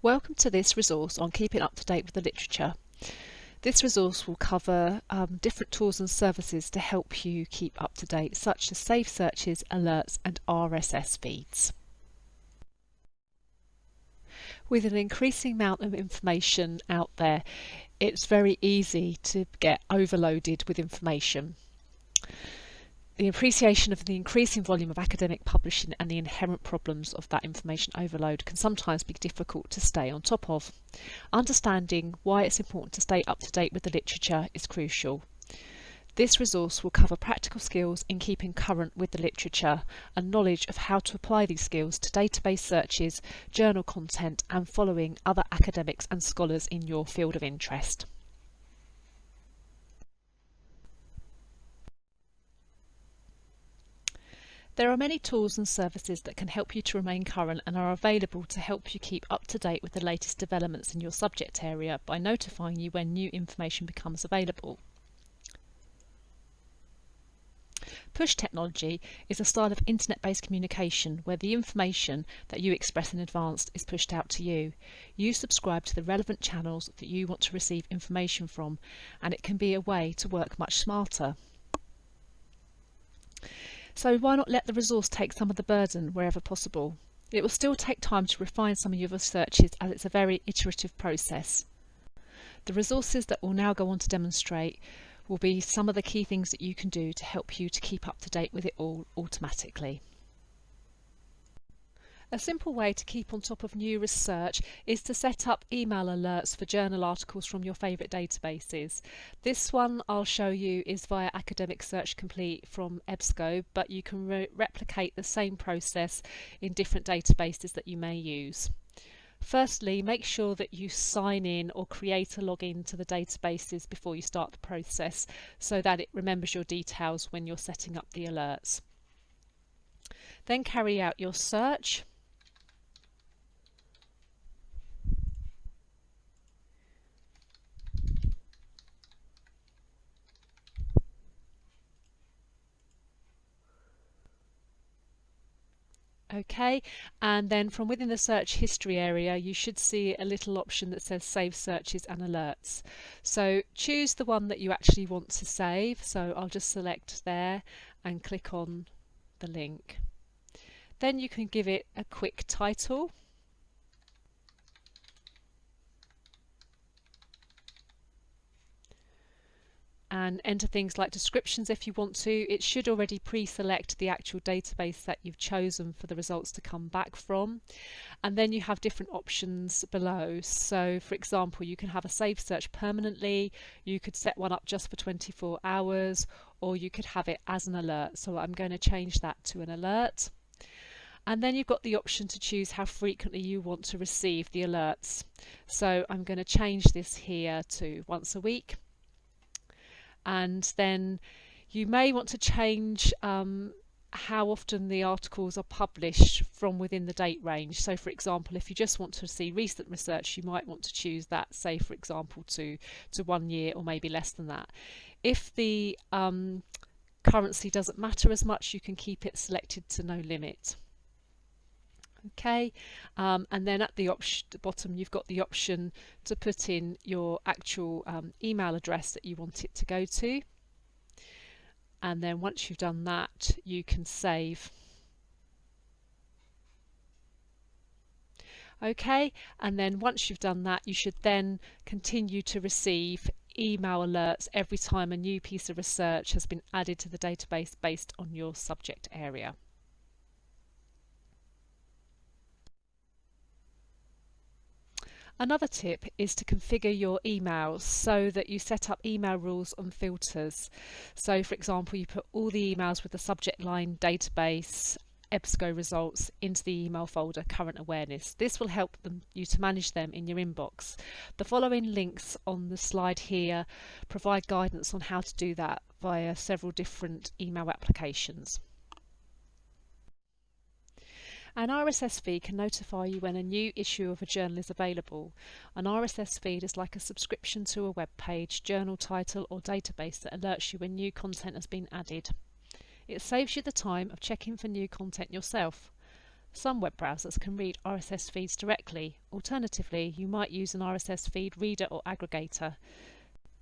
Welcome to this resource on keeping up to date with the literature. This resource will cover different tools and services to help you keep up to date, such as saved searches, alerts and RSS feeds. With an increasing amount of information out there, it's very easy to get overloaded with information. The appreciation of the increasing volume of academic publishing and the inherent problems of that information overload can sometimes be difficult to stay on top of. Understanding why it's important to stay up to date with the literature is crucial. This resource will cover practical skills in keeping current with the literature and knowledge of how to apply these skills to database searches, journal content and following other academics and scholars in your field of interest. There are many tools and services that can help you to remain current and are available to help you keep up to date with the latest developments in your subject area by notifying you when new information becomes available. Push technology is a style of internet-based communication where the information that you express in advance is pushed out to you. You subscribe to the relevant channels that you want to receive information from, and it can be a way to work much smarter. So why not let the resource take some of the burden wherever possible? It will still take time to refine some of your researches as it's a very iterative process. The resources that we'll now go on to demonstrate will be some of the key things that you can do to help you to keep up to date with it all automatically. A simple way to keep on top of new research is to set up email alerts for journal articles from your favourite databases. This one I'll show you is via Academic Search Complete from EBSCO, but you can replicate the same process in different databases that you may use. Firstly, make sure that you sign in or create a login to the databases before you start the process so that it remembers your details when you're setting up the alerts. Then carry out your search. Okay, and then from within the search history area you should see a little option that says save searches and alerts. So choose the one that you actually want to save, so I'll just select there and click on the link. Then you can give it a quick title. And enter things like descriptions if you want to. It should already pre-select the actual database that you've chosen for the results to come back from. And then you have different options below. So for example, you can have a save search permanently, you could set one up just for 24 hours, or you could have it as an alert. So I'm going to change that to an alert. And then you've got the option to choose how frequently you want to receive the alerts. So I'm going to change this here to once a week. And then you may want to change how often the articles are published from within the date range. So for example, if you just want to see recent research, you might want to choose that, say for example to 1 year or maybe less than that. If the currency doesn't matter as much, you can keep it selected to no limit. Okay, and then at the bottom you've got the option to put in your actual email address that you want it to go to, and then once you've done that you can save. Okay, and then once you've done that you should then continue to receive email alerts every time a new piece of research has been added to the database based on your subject area. Another tip is to configure your emails so that you set up email rules and filters. So for example, you put all the emails with the subject line database EBSCO results into the email folder current awareness. This will help you to manage them in your inbox. The following links on the slide here provide guidance on how to do that via several different email applications. An RSS feed can notify you when a new issue of a journal is available. An RSS feed is like a subscription to a web page, journal title or database that alerts you when new content has been added. It saves you the time of checking for new content yourself. Some web browsers can read RSS feeds directly. Alternatively, you might use an RSS feed reader or aggregator.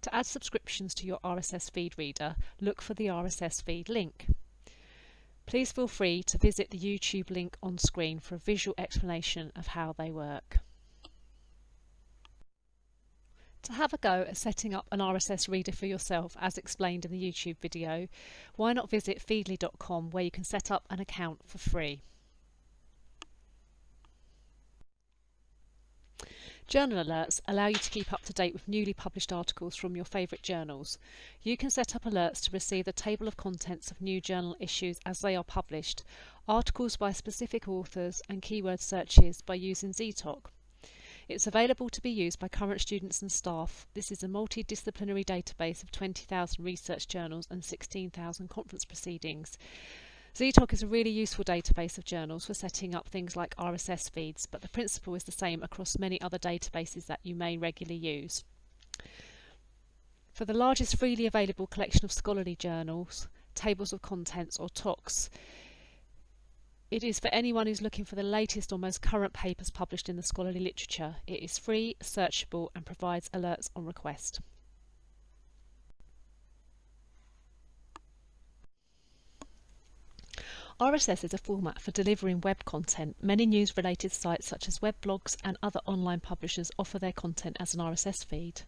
To add subscriptions to your RSS feed reader, look for the RSS feed link. Please feel free to visit the YouTube link on screen for a visual explanation of how they work. To have a go at setting up an RSS reader for yourself, as explained in the YouTube video, why not visit feedly.com, where you can set up an account for free. Journal alerts allow you to keep up to date with newly published articles from your favourite journals. You can set up alerts to receive the table of contents of new journal issues as they are published, articles by specific authors and keyword searches by using Zetoc. It's available to be used by current students and staff. This is a multidisciplinary database of 20,000 research journals and 16,000 conference proceedings. Zetoc is a really useful database of journals for setting up things like RSS feeds, but the principle is the same across many other databases that you may regularly use. For the largest freely available collection of scholarly journals, tables of contents or TOCs, it is for anyone who's looking for the latest or most current papers published in the scholarly literature. It is free, searchable and provides alerts on request. RSS is a format for delivering web content. Many news-related sites such as web blogs and other online publishers offer their content as an RSS feed.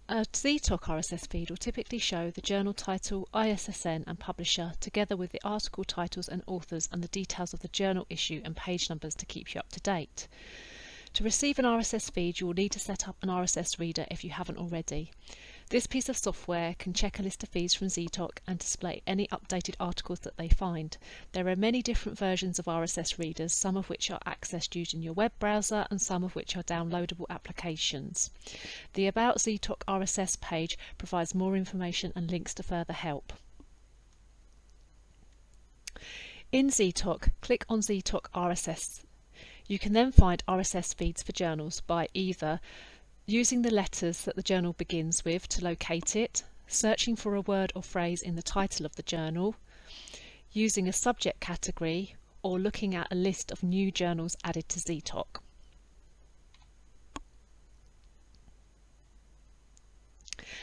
A Zetoc RSS feed will typically show the journal title, ISSN and publisher, together with the article titles and authors and the details of the journal issue and page numbers to keep you up to date. To receive an RSS feed, you will need to set up an RSS reader if you haven't already. This piece of software can check a list of feeds from Zetoc and display any updated articles that they find. There are many different versions of RSS readers, some of which are accessed using your web browser and some of which are downloadable applications. The About Zetoc RSS page provides more information and links to further help. In Zetoc, click on Zetoc RSS. You can then find RSS feeds for journals by either using the letters that the journal begins with to locate it, searching for a word or phrase in the title of the journal, using a subject category, or looking at a list of new journals added to Zetoc.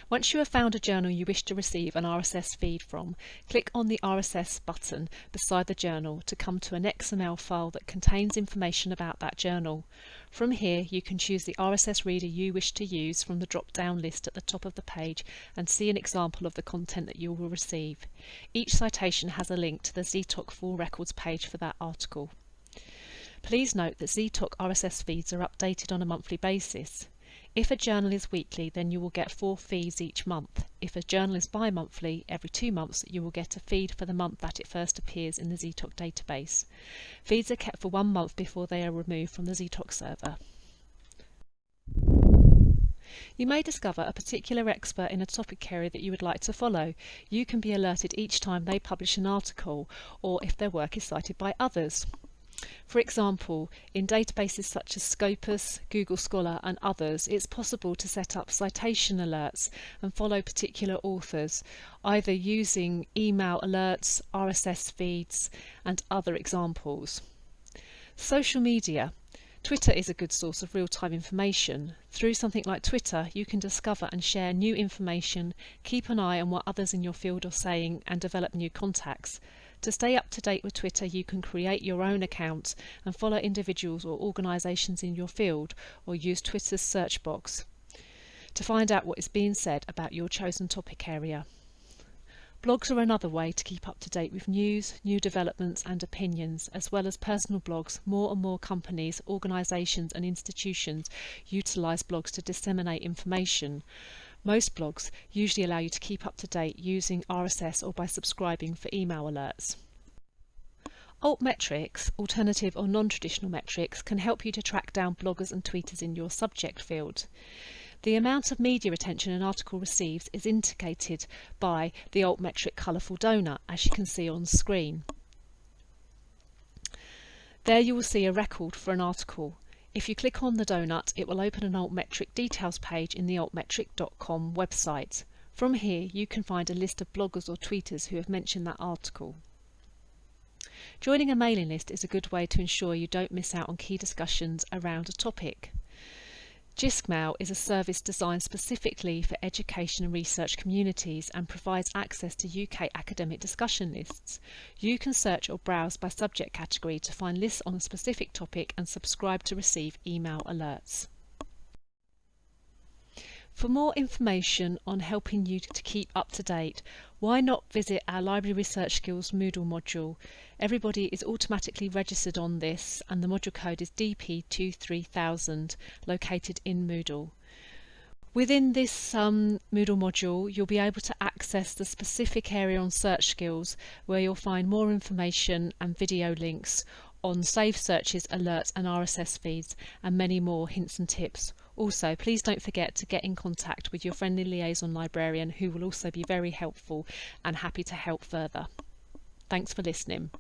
Once you have found a journal you wish to receive an RSS feed from, click on the RSS button beside the journal to come to an XML file that contains information about that journal. From here, you can choose the RSS reader you wish to use from the drop-down list at the top of the page and see an example of the content that you will receive. Each citation has a link to the Zetoc full records page for that article. Please note that Zetoc RSS feeds are updated on a monthly basis. If a journal is weekly, then you will get 4 feeds each month. If a journal is bi-monthly, every 2 months you will get a feed for the month that it first appears in the Zetoc database. Feeds are kept for 1 month before they are removed from the Zetoc server. You may discover a particular expert in a topic area that you would like to follow. You can be alerted each time they publish an article or if their work is cited by others. For example, in databases such as Scopus, Google Scholar and others, it's possible to set up citation alerts and follow particular authors, either using email alerts, RSS feeds and other examples. Social media. Twitter is a good source of real-time information. Through something like Twitter, you can discover and share new information, keep an eye on what others in your field are saying and develop new contacts. To stay up to date with Twitter, you can create your own account and follow individuals or organisations in your field, or use Twitter's search box to find out what is being said about your chosen topic area. Blogs are another way to keep up to date with news, new developments and opinions, as well as personal blogs. More and more companies, organisations and institutions utilise blogs to disseminate information. Most blogs usually allow you to keep up to date using RSS or by subscribing for email alerts. Altmetrics, alternative or non-traditional metrics, can help you to track down bloggers and tweeters in your subject field. The amount of media attention an article receives is indicated by the altmetric colourful donut, as you can see on screen. There you will see a record for an article. If you click on the donut, it will open an altmetric details page in the altmetric.com website. From here, you can find a list of bloggers or tweeters who have mentioned that article. Joining a mailing list is a good way to ensure you don't miss out on key discussions around a topic. JISCmail is a service designed specifically for education and research communities and provides access to UK academic discussion lists. You can search or browse by subject category to find lists on a specific topic and subscribe to receive email alerts. For more information on helping you to keep up to date, why not visit our Library Research Skills Moodle module? Everybody is automatically registered on this and the module code is DP23000, located in Moodle. Within this Moodle module, you'll be able to access the specific area on search skills where you'll find more information and video links on saved searches, alerts and RSS feeds and many more hints and tips. Also, please don't forget to get in contact with your friendly liaison librarian who will also be very helpful and happy to help further. Thanks for listening.